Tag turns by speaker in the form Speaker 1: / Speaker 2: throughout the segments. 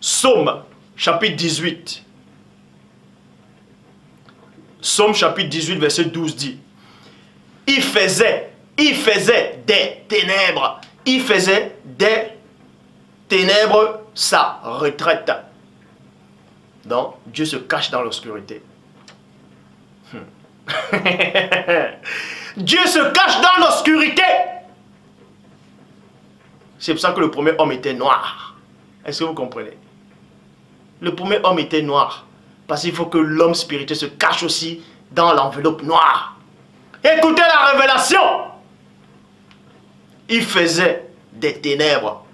Speaker 1: Psaume chapitre 18. Psaume chapitre 18, verset 12 dit, il faisait des ténèbres, il faisait des ténèbres sa retraite. Donc, Dieu se cache dans l'obscurité. Dieu se cache dans l'obscurité. C'est pour ça que le premier homme était noir. Est-ce que vous comprenez? Le premier homme était noir. Parce qu'il faut que l'homme spirituel se cache aussi dans l'enveloppe noire. Écoutez la révélation. Il faisait des ténèbres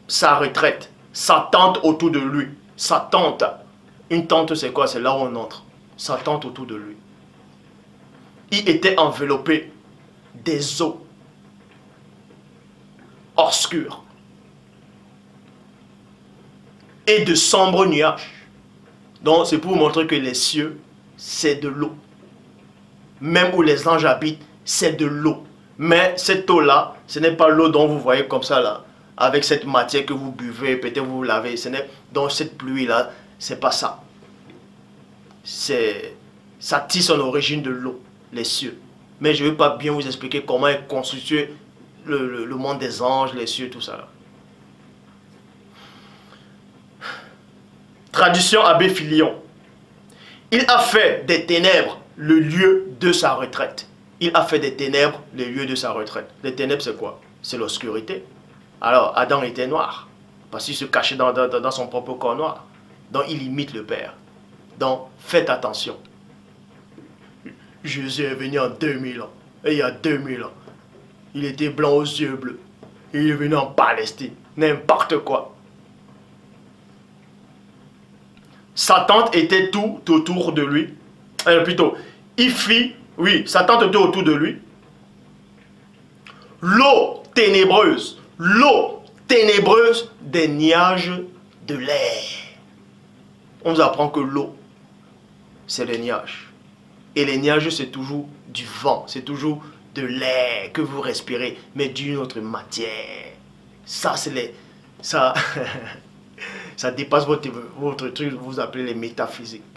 Speaker 1: sa retraite, sa tente autour de lui. Sa tente. Une tente, c'est quoi? C'est là où on entre. Sa tente autour de lui. Il était enveloppé des eaux obscures et de sombres nuages. Donc c'est pour vous montrer que les cieux, c'est de l'eau. Même où les anges habitent, c'est de l'eau. Mais cette eau-là, ce n'est pas l'eau dont vous voyez comme ça là, avec cette matière que vous buvez, peut-être vous lavez. Donc cette pluie-là, c'est pas ça. Ça tire son origine de l'eau, les cieux. Mais je ne vais pas bien vous expliquer comment est constitué le monde des anges, les cieux, tout ça là. Traduction Abbé Filion. Il a fait des ténèbres le lieu de sa retraite. Il a fait des ténèbres le lieu de sa retraite. Les ténèbres, c'est quoi? C'est l'obscurité. Alors, Adam était noir. Parce qu'il se cachait dans son propre corps noir. Donc, il imite le Père. Donc, faites attention. Jésus est venu en 2000 ans. Et il y a 2000 ans. Il était blanc aux yeux bleus. Il est venu en Palestine. N'importe quoi. Sa tente était tout autour de lui. Plutôt, il fit, oui, sa tente était autour de lui. L'eau ténébreuse des nuages de l'air. On nous apprend que l'eau, c'est les nuages. Et les nuages, c'est toujours du vent, c'est toujours de l'air que vous respirez, mais d'une autre matière. Ça, c'est les... Ça... Ça dépasse votre truc, vous appelez les métaphysiques.